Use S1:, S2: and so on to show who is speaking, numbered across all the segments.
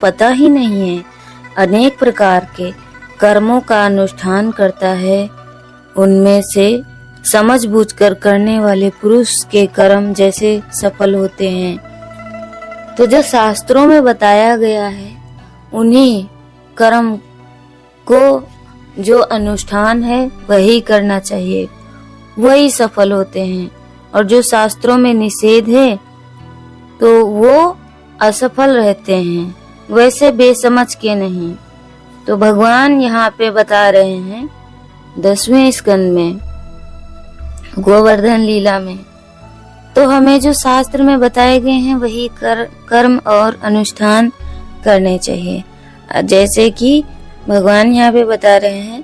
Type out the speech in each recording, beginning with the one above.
S1: पता ही नहीं है। अनेक प्रकार के कर्मों का अनुष्ठान करता है। उनमें से समझबूझकर करने वाले पुरुष के कर्म जैसे सफल होते हैं। तो जो शास्त्रों में बताया गया है उन्हीं कर्म को जो अनुष्ठान है वही करना चाहिए, वही सफल होते हैं। और जो शास्त्रों में निषेध है तो वो असफल रहते हैं, वैसे बेसमझ के नहीं। तो भगवान यहाँ पे बता रहे हैं 10वें स्कंद में गोवर्धन लीला में, तो हमें जो शास्त्र में बताए गए हैं वही कर्म और अनुष्ठान करने चाहिए। जैसे कि भगवान यहाँ पे बता रहे हैं,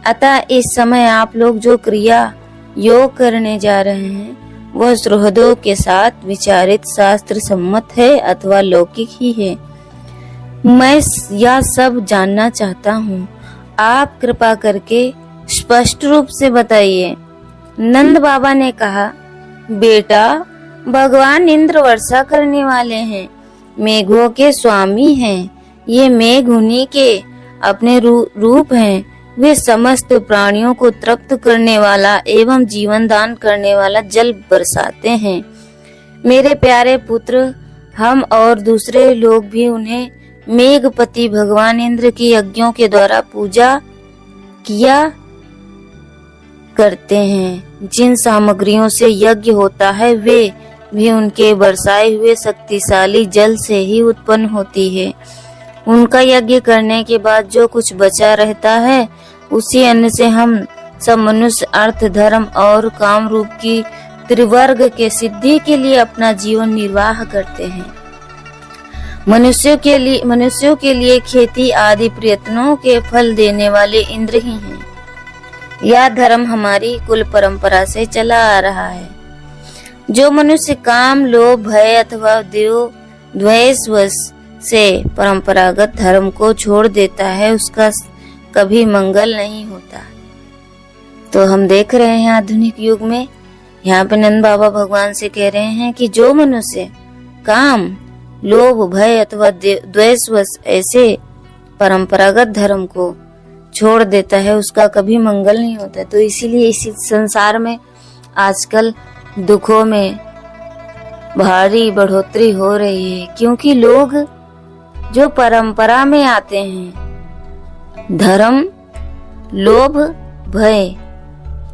S1: अतः इस समय आप लोग जो क्रिया योग करने जा रहे हैं वह सुहृदों के साथ विचारित शास्त्र सम्मत है अथवा लौकिक ही है। मैं यह सब जानना चाहता हूँ, आप कृपा करके स्पष्ट रूप से बताइए। नंद बाबा ने कहा, बेटा, भगवान इंद्र वर्षा करने वाले हैं, मेघों के स्वामी हैं। ये मेघ उन्हीं के अपने रूप हैं। वे समस्त प्राणियों को तृप्त करने वाला एवं जीवन दान करने वाला जल बरसाते हैं। मेरे प्यारे पुत्र, हम और दूसरे लोग भी उन्हें मेघपति भगवान इंद्र की यज्ञों के द्वारा पूजा किया करते हैं। जिन सामग्रियों से यज्ञ होता है वे भी उनके बरसाए हुए शक्तिशाली जल से ही उत्पन्न होती है। उनका यज्ञ करने के बाद जो कुछ बचा रहता है उसी अन्न से हम सब मनुष्य अर्थ, धर्म और काम रूप की त्रिवर्ग के सिद्धि के लिए अपना जीवन निर्वाह करते हैं। मनुष्यों के लिए खेती आदि प्रयत्नों के फल देने वाले इंद्र ही हैं। यह धर्म हमारी कुल परंपरा से चला आ रहा है। जो मनुष्य काम, लोभ, भय अथवा द्वेष से परंपरागत धर्म को छोड़ देता है उसका कभी मंगल नहीं होता। तो हम देख रहे हैं आधुनिक युग में यहाँ पे नंद बाबा भगवान से कह रहे हैं कि जो मनुष्य काम, लोभ, भय अथवा द्वेषवश ऐसे परंपरागत धर्म को छोड़ देता है उसका कभी मंगल नहीं होता। तो इसीलिए इसी संसार में आजकल दुखों में भारी बढ़ोतरी हो रही है, क्योंकि लोग जो परंपरा में आते हैं, धर्म, लोभ, भय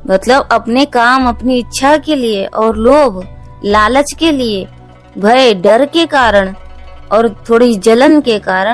S1: मतलब अपने काम, अपनी इच्छा के लिए, और लोभ, लालच के लिए, भय, डर के कारण और थोड़ी जलन के कारण